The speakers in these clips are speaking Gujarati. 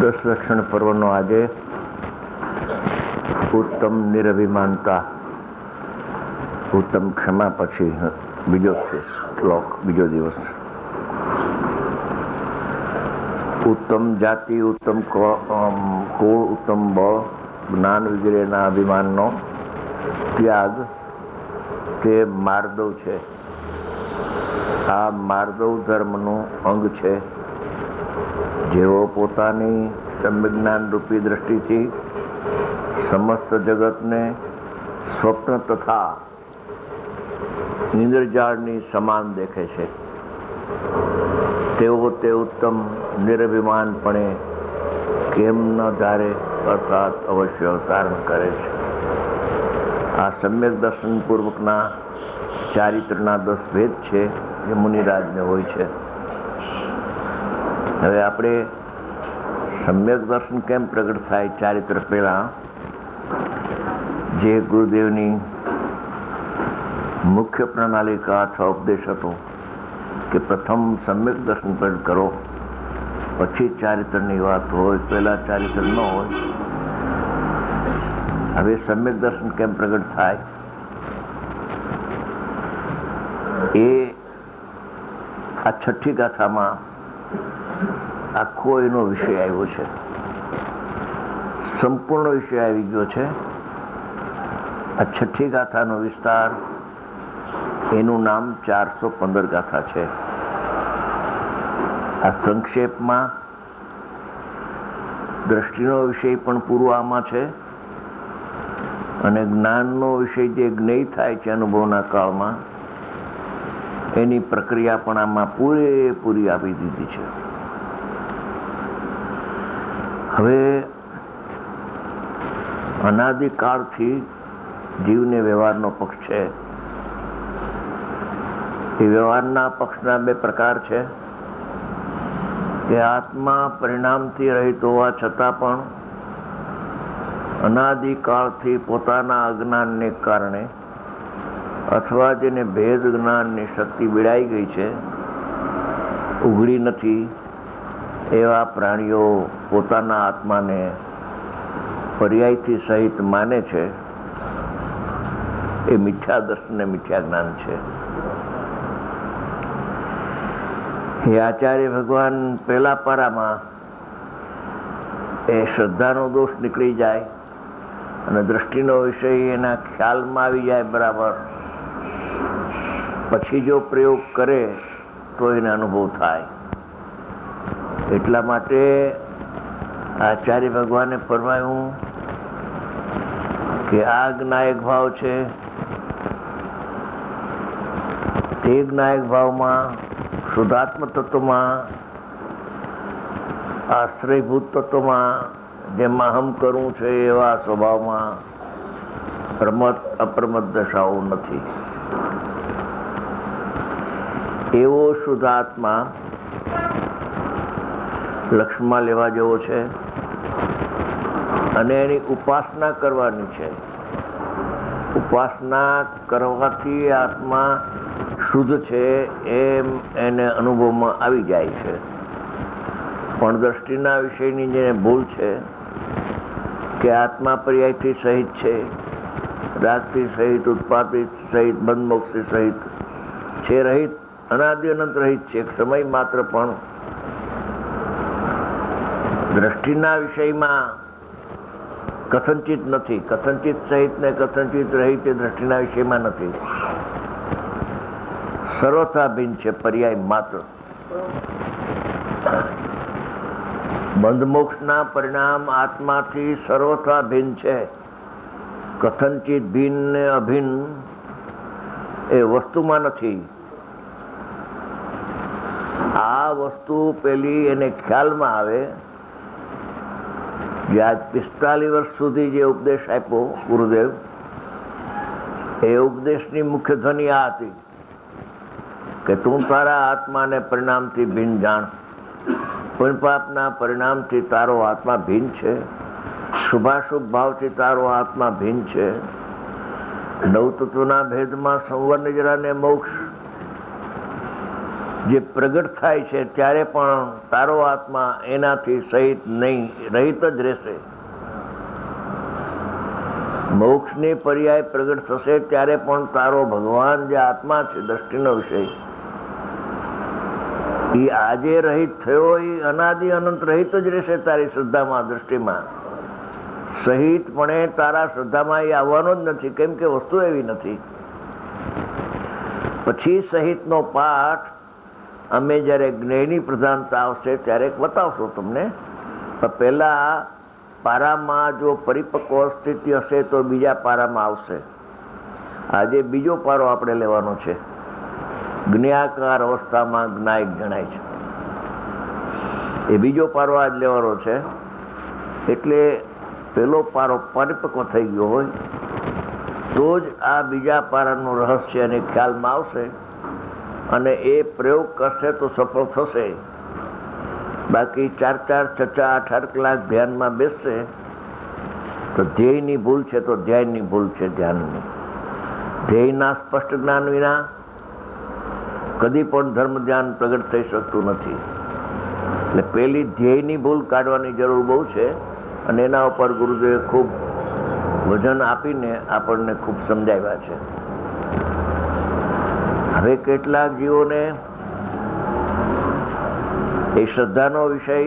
દસ લક્ષણ પર્વનો આજે ઉત્તમ નિરભિમાનતા, ઉત્તમ ક્ષમા પછી બીજો છે શ્લોક, બીજો દિવસ. ઉત્તમ જાતિ, ઉત્તમ કુળ, ઉત્તમ બળ, જ્ઞાન વગેરેના અભિમાનનો ત્યાગ તે માર્દવ છે. આ માર્દવ ધર્મનું અંગ છે. જેઓ પોતાની સમ્યજ્ઞાન રૂપી દ્રષ્ટિથી સમસ્ત જગતને સ્વપ્ન તથા ઇન્દ્રજાળની સમાન દેખે છે, તેઓ તે ઉત્તમ નિરભિમાનપણે કેમ ન ધારે, અર્થાત અવશ્ય ધારણ કરે છે. આ સમ્યક દર્શન પૂર્વકના ચારિત્રના 10 ભેદ છે જે મુનિરાજને હોય છે. હવે આપણે સમ્યક દર્શન કેમ પ્રગટ થાય ચારિત્ર પહેલાં જે ગુરુદેવની મુખ્ય પ્રણાલિકા અથવા ઉપદેશ હતો કે પ્રથમ સમ્યક દર્શન પ્રગટ કરો, પછી ચારિત્રની વાત હોય, પહેલાં ચારિત્ર ન હોય. હવે સમ્યક દર્શન કેમ પ્રગટ થાય એ આ છઠ્ઠી ગાથામાં આખો એનો વિષય આવ્યો છે. સંપૂર્ણ વિષય આવી ગયો છે. આ છઠ્ઠી ગાથાનો વિસ્તાર, એનું નામ 415 ગાથા છે. આ સંક્ષેપમાં દ્રષ્ટિનો વિષય પણ પૂરો આમાં છે અને જ્ઞાનનો વિષય જે જ્ઞેય થાય છે અનુભવના કાળમાં એની પ્રક્રિયા પણ આમાં પૂરેપૂરી આપી દીધી છે. હવે અનાદિકાળથી જીવને વ્યવહારનો પક્ષ છે. એ વ્યવહારના પક્ષના બે પ્રકાર છે કે આત્મા પરિણામથી રહિત હોવા છતાં પણ અનાદિકાળથી પોતાના અજ્ઞાનને કારણે અથવા જેને ભેદ જ્ઞાનની શક્તિ બીડાઈ ગઈ છે, ઉઘડી નથી, એવા પ્રાણીઓ પોતાના આત્માને પર્યાયથી સહિત માને છે. એ મિથ્યા દર્શન ને મિથ્યા જ્ઞાન છે. એ આચાર્ય ભગવાન પહેલા પારામાં એ શ્રદ્ધાનો દોષ નીકળી જાય અને દ્રષ્ટિનો વિષય એના ખ્યાલમાં આવી જાય બરાબર, પછી જો પ્રયોગ કરે તો એને અનુભવ થાય. એટલા માટે આચાર્ય ભગવાને ફરમાયું કે આ જ્ઞાયક ભાવ છે, તે જ્ઞાયક ભાવમાં શુદ્ધાત્મ તત્વમાં, આશ્રયભૂત તત્વમાં, જેમાં હમ કરવું છે એવા સ્વભાવમાં પ્રમદ અપ્રમદ દશાઓ નથી. એવો શુદ્ધાત્મા લક્ષ્યમાં લેવા જેવો છે અને એની ઉપાસના કરવાની છે. ઉપાસના કરવાથી આત્મા શુદ્ધ છે એમ એને અનુભવમાં આવી જાય છે. પણ દ્રષ્ટિના વિષયની જેને ભૂલ છે કે આત્મા પર્યાયથી સહિત છે, રાગથી સહિત, ઉત્પાદિત સહિત, બંધમોક્ષથી સહિત છે, રહિત, અનાદિ અનંત રહિત છે. એક સમય માત્ર પણ દ્રષ્ટિના વિષયમાં કથનચિત નથી. કથનચિત સહિત ને કથનચિત રહિત એ દ્રષ્ટિના વિષયમાં નથી. સર્વથા ભિન્ન છે, પર્યાય માત્ર. બંધમોક્ષના પરિણામ આત્માથી સર્વથા ભિન્ન છે. કથનચિત ભિન્ન ને અભિન્ન એ વસ્તુમાં નથી. આ વસ્તુ પેલી એને ખ્યાલમાં આવે. જે આજ 45 વર્ષ સુધી જે ઉપદેશ આપ્યો ગુરુદેવ, એ ઉપદેશની મુખ્ય ધ્વનિ આ હતી કે તું તારા આત્માને પરિણામથી ભિન્ન જાણ. પુણ્ય પાપના પરિણામથી તારો આત્મા ભિન્ન છે. શુભાશુભ ભાવથી તારો આત્મા ભિન્ન છે. નવતત્વના ભેદમાં સંવર નિજરા ને મોક્ષ જે પ્રગટ થાય છે ત્યારે પણ તારો આત્મા એનાથી સહિત નહીં, રહિત જ રહેશે. મોક્ષની પર્યાય પ્રગટ થશે ત્યારે પણ તારો ભગવાન જે આત્મા છે, દ્રષ્ટિનો વિષય, એ આજે રહિત થયો એ અનાદિ અનંત રહિત જ રહેશે તારી શ્રદ્ધામાં, દ્રષ્ટિમાં. સહિતપણે તારા શ્રદ્ધામાં એ આવવાનો જ નથી, કેમ કે વસ્તુ એવી નથી. પછી સહિતનો પાઠ અમે જ્યારે જ્ઞેયની પ્રધાનતા આવશે ત્યારે બતાવશો તમને. પણ પહેલાં પારામાં જો પરિપક્વ સ્થિતિ હશે તો બીજા પારામાં આવશે. આજે બીજો પારો આપણે લેવાનો છે. જ્ઞાકાર અવસ્થામાં જ્ઞાયક ગણાય છે. એ બીજો પારો આજ લેવાનો છે. એટલે પહેલો પારો પરિપક્વ થઈ ગયો હોય તો જ આ બીજા પારાનું રહસ્ય અને ખ્યાલમાં આવશે અને એ પ્રયોગ કરશે તો સફળ થશે. બાકી 4-4, 6-6, 8-8 કલાક ધ્યાનમાં બેસશે તો ધ્યેયની ભૂલ છે, તો ધ્યાનની ભૂલ છે. ધ્યાનની ધ્યેયના સ્પષ્ટ જ્ઞાન વિના કદી પણ ધર્મ ધ્યાન પ્રગટ થઈ શકતું નથી. એટલે પહેલી ધ્યેયની ભૂલ કાઢવાની જરૂર બહુ છે અને એના ઉપર ગુરુદેવે ખૂબ વજન આપીને આપણને ખૂબ સમજાવ્યા છે. હવે કેટલાક જીવોને એ શ્રદ્ધાનો વિષય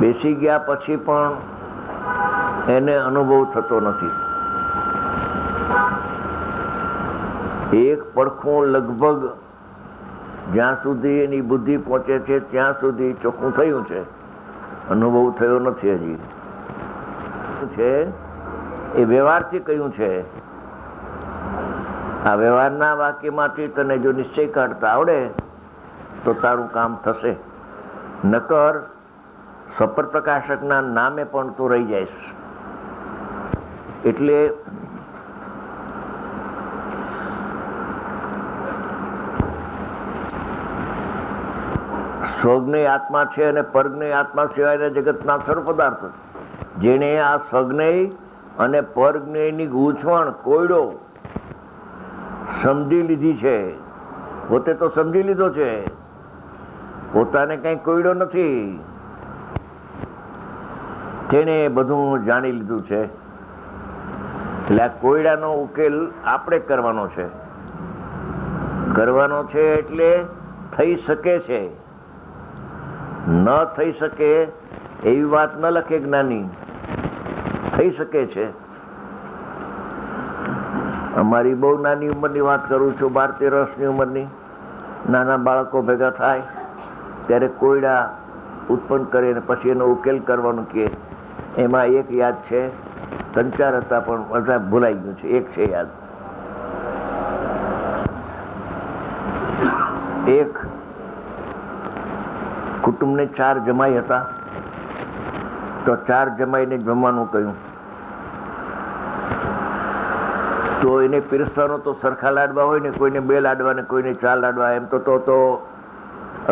બેસી ગયા પછી પણ એને અનુભવ થતો નથી. એક પડખું લગભગ જ્યાં સુધી એની બુદ્ધિ પહોંચે છે ત્યાં સુધી ચોખ્ખું થયું છે, અનુભવ થયો નથી હજી. છે એ વ્યવહારથી કહ્યું છે આ વ્યવહારના વાક્યમાંથી તને જો નિશ્ચય કાઢતા આવડે તો તારું કામ થશે, નકર સ્વપર પ્રકાશકના નામે પણ તું રહી જઈશ. એટલે સ્વજ્ઞેય આત્મા છે અને પરજ્ઞેય આત્મા સિવાયના જગતના સર્વ પદાર્થો, જેણે આ સ્વજ્ઞેય અને પરજ્ઞેયની ગૂંચવણ કોયડો સમજી લીધી છે, પોતે તો સમજી લીધો છે, પોતાને કઈ કોયડો નથી, તેને બધું જાણી લીધું છે. એટલે આ કોયડાનો ઉકેલ આપણે કરવાનો છે. એટલે થઈ શકે છે, ન થઈ શકે એવી વાત ન લખે જ્ઞાની, થઈ શકે છે. અમારી બહુ નાની ઉંમરની વાત કરું છું, 12-13 વર્ષની ઉંમરની. નાના બાળકો ભેગા થાય ત્યારે કોયડા ઉત્પન્ન કરે ને પછી એનો ઉકેલ કરવાનો કહે. એમાં એક યાદ છે, 3-4 હતા પણ બધા ભૂલાઈ ગયું છે. એક છે યાદ. એક કુટુંબને 4 જમાઈ હતા, તો 4 જમાઈને જમવાનું કહ્યું. તો એને પીરસવાનો તો સરખા લાડવા હોય ને, કોઈને 2 લાડવા ને કોઈને 4 લાડવા, એમ તો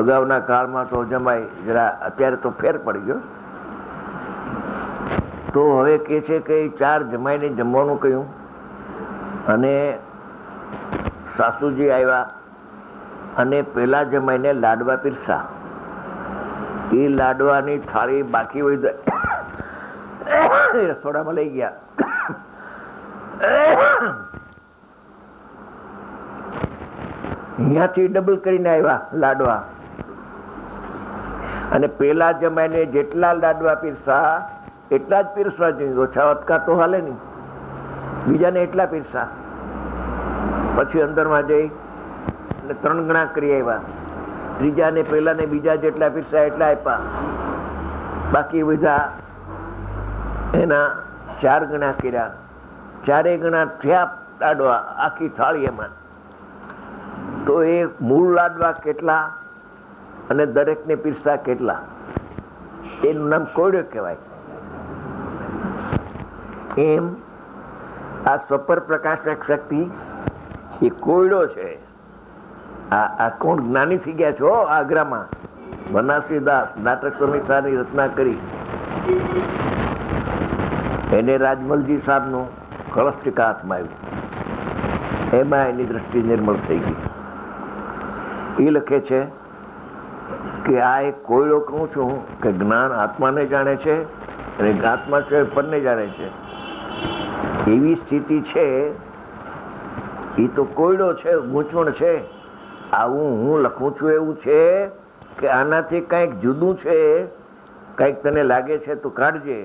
અગાઉના કાળમાં તો જમાય જરા, અત્યારે તો ફેર પડી ગયો. તો હવે કે છે કે 4 જમાઈને જમવાનું કહ્યું અને સાસુજી આવ્યા અને પેલા જમાઈને લાડવા પીરસા. એ લાડવાની થાળી બાકી હોય રસોડામાં લઈ ગયા. અહીંયાથી ડબલ કરીને આવ્યા લાડવા, અને પેલા જમાઈને જેટલા લાડવા પીરસા એટલા જ પીરસવા જોઈએ, ઓછા વધકા તો હાલે નહીં. બીજાને એટલા પીરસા. પછી અંદરમાં જઈ અને 3 ગણા કરી આવ્યા. ત્રીજાને પહેલાને બીજા જેટલા પીરસા એટલા આપ્યા. બાકી બધા એના 4 ગણા કર્યા. 4 ગણા થયા લાડવા આખી થાળી એમાં. તો એ મૂળ લાડવા કેટલા અને દરેકને પીરસા કેટલા, એનું નામ કોયડો કહેવાય. એમ આ સ્વપર પ્રકાશક શક્તિ એ કોયડો છે. આ કોણ જ્ઞાની થઈ ગયા છો? આગ્રામાં બનાસરીદાસ નાટક સમીક્ષાની રચના કરી, એને રાજમલજી સાહેબનું કળશટીકા હાથમાં આવ્યું, એમાં એની દ્રષ્ટિ નિર્મળ થઈ ગઈ. એ લખે છે કે આ એક કોયડો કહું છું કે જ્ઞાન આત્માને જાણે છે અને આત્મા છે પરને જાણે છે. એવી સ્થિતિ છે. એ તો કોયડો છે, ગૂંચવણ છે. આવું હું લખું છું એવું છે કે આનાથી કંઈક જુદું છે, કંઈક તને લાગે છે તો કાઢજે,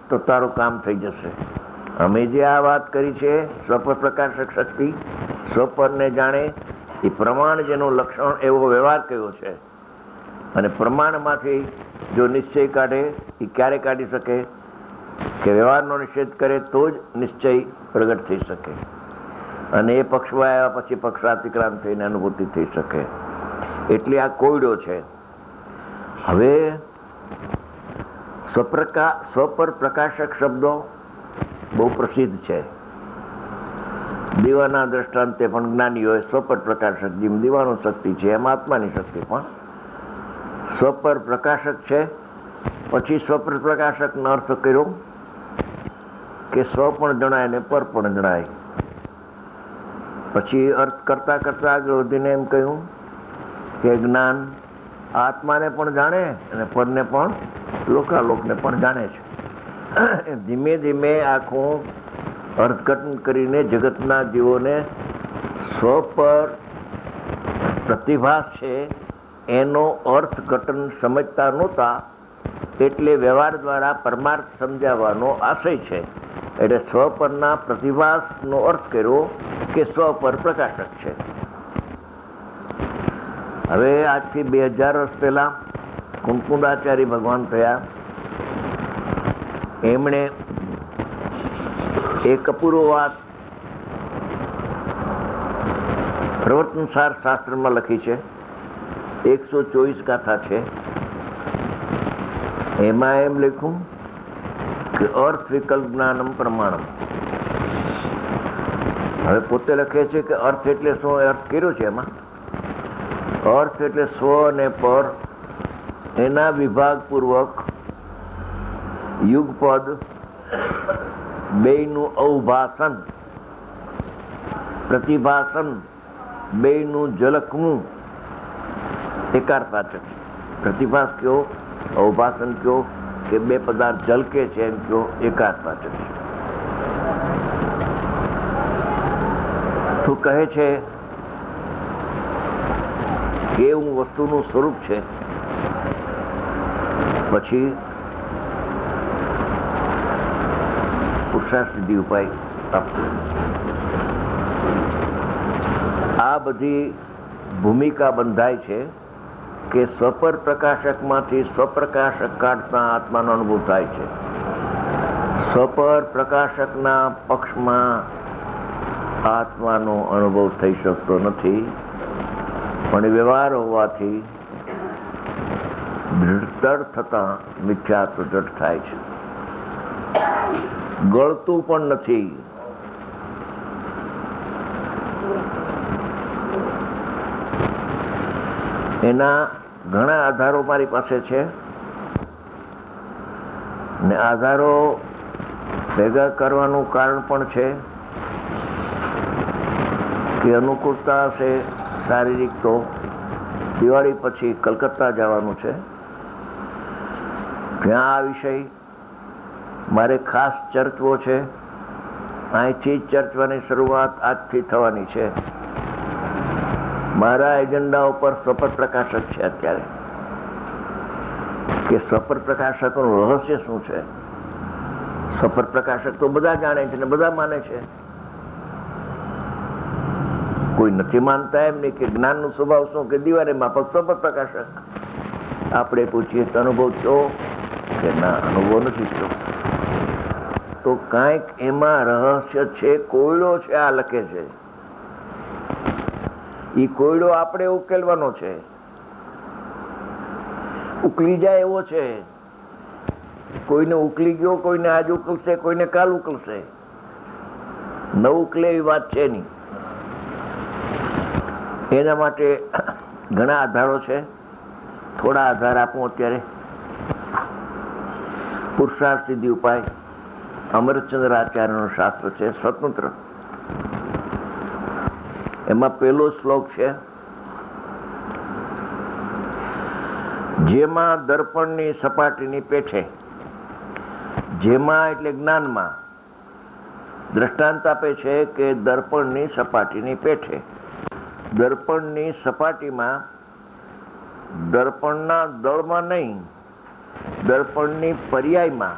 તો તારું કામ થઈ જશે. અમે જે આ વાત કરી છે સ્વપર પ્રકાશક શક્તિ, સ્વપરને જાણે, એ પ્રમાણ જેનું લક્ષણ એવો વ્યવહાર કયો છે. અને પ્રમાણમાંથી જો નિશ્ચય કાઢે એ ક્યારે કાઢી શકે કે વ્યવહારનો નિષેધ કરે તો જ નિશ્ચય પ્રગટ થઈ શકે, અને એ પક્ષમાં આવ્યા પછી પક્ષાતિક્રાંત થઈને અનુભૂતિ થઈ શકે. એટલે આ કોયડો છે. હવે સ્વપર પ્રકાશક શબ્દો બહુ પ્રસિદ્ધ છે. દીવાના દ્રષ્ટાંતે પણ જ્ઞાનીઓએ સ્વપર પ્રકાશક, જેમ દીવાનો શક્તિ છે એમ આત્માની શક્તિ પણ સ્વપર પ્રકાશક છે. પછી સ્વપર પ્રકાશકનો અર્થ કર્યો કે સ્વ પણ જણાય ને પર પણ જણાય. પછી અર્થ કરતા કરતા આગળ વધીને એમ કહ્યું કે જ્ઞાન આત્માને પણ જાણે અને પરને પણ, લોકાલોકને પણ જાણે છે. ધીમે ધીમે આખું અર્થઘટન કરીને જગતના જીવોને સ્વ પર પ્રતિભાસ છે એનો અર્થઘટન સમજતા નહોતા, એટલે વ્યવહાર દ્વારા પરમાર્થ સમજાવવાનો આશય છે. એટલે સ્વ પરના પ્રતિભાસનો અર્થ કર્યો કે સ્વ પર પ્રકાશક છે. હવે આજથી 2000 વર્ષ પહેલા કુંકુંડાચાર્ય ભગવાન થયા. એમણે એક અપૂર્વ વાત પ્રવર્તનસાર શાસ્ત્રમાં લખી છે, 124 ગાથા છે. એમાં એમ લખ્યું કે અર્થ વિકલ્પ જ્ઞાનમ પ્રમાણમ. હવે પોતે લખે છે કે અર્થ એટલે શું, અર્થ કર્યો છે એમાં. અર્થ એટલે સ્વ અને પર એના વિભાગપૂર્વક યુગપદ બેયનું અવભાષણ, પ્રતિભાષણ બેયનું ઝલકવું એકાર્થવાચક. પ્રતિભાસ કયો, અવભાષણ કયો કે બે પદાર્થ ઝલકે છે એમ કયો, એકાર્થવાચક છે. તો કહે છે કે એવું વસ્તુનું સ્વરૂપ છે. પછી પુરુષાર્થ સિદ્ધિ ઉપાય આપવો. આ બધી ભૂમિકા બંધાય છે કે સ્વપર પ્રકાશકમાંથી સ્વપ્રકાશક કાઢતા આત્માનો અનુભવ થાય છે. સ્વપર પ્રકાશકના પક્ષમાં આત્માનો અનુભવ થઈ શકતો નથી, પણ વ્યવહાર હોવાથી દૃઢતર થતા મિથ્યાત્વ દ્રઢ થાય છે. ગળતું પણ નથી. એના ઘણા આધારો મારી પાસે છે ને આધારો ભેગા કરવાનું કારણ પણ છે કે અનુકૂળતા હશે શારીરિક તો દિવાળી પછી કલકત્તા જવાનું છે. ત્યાં આ વિષય મારે ખાસ ચર્ચવો છે. અહીંથી જ ચર્ચવાની શરૂઆત આજથી થવાની છે. મારા એજન્ડા ઉપર સ્વપર પ્રકાશક છે અત્યારે, કે સ્વપર પ્રકાશકનું રહસ્ય શું છે. સ્વપર પ્રકાશક તો બધા જાણે છે ને બધા માને છે. કોઈ નથી માનતા એમ નહીં કે જ્ઞાનનો સ્વભાવ શું, કે દિવાળી માફક સ્વપર પ્રકાશક. આપણે પૂછીએ તો અનુભવ થયો કે ના, અનુભવ નથી થયો. તો કાંઈક એમાં રહસ્ય છે, કોયડો છે. આ લખે છે એ કોયડો આપણે ઉકેલવાનો છે. ઉકલી જાય એવો છે. કોઈને ઉકલી ગયો, કોઈને આજ ઉકલશે, કોઈને કાલ ઉકલશે. ન ઉકલે એવી વાત છે નહીં. એના માટે ઘણા આધારો છે. થોડા આધાર આપું અત્યારે. પુરુષાર્થ સિદ્ધિ ઉપાય અમરચંદ્ર આચાર્યનું શાસ્ત્ર છે, સ્વતંત્ર. એમાં પહેલો શ્લોક છે, જેમાં દર્પણની સપાટીની પેઠે, જેમાં એટલે જ્ઞાનમાં, દ્રષ્ટાંત આપે છે કે દર્પણની સપાટીની પેઠે. દર્પણની સપાટીમાં, દર્પણના દળમાં નહીં, દર્પણની પર્યાયમાં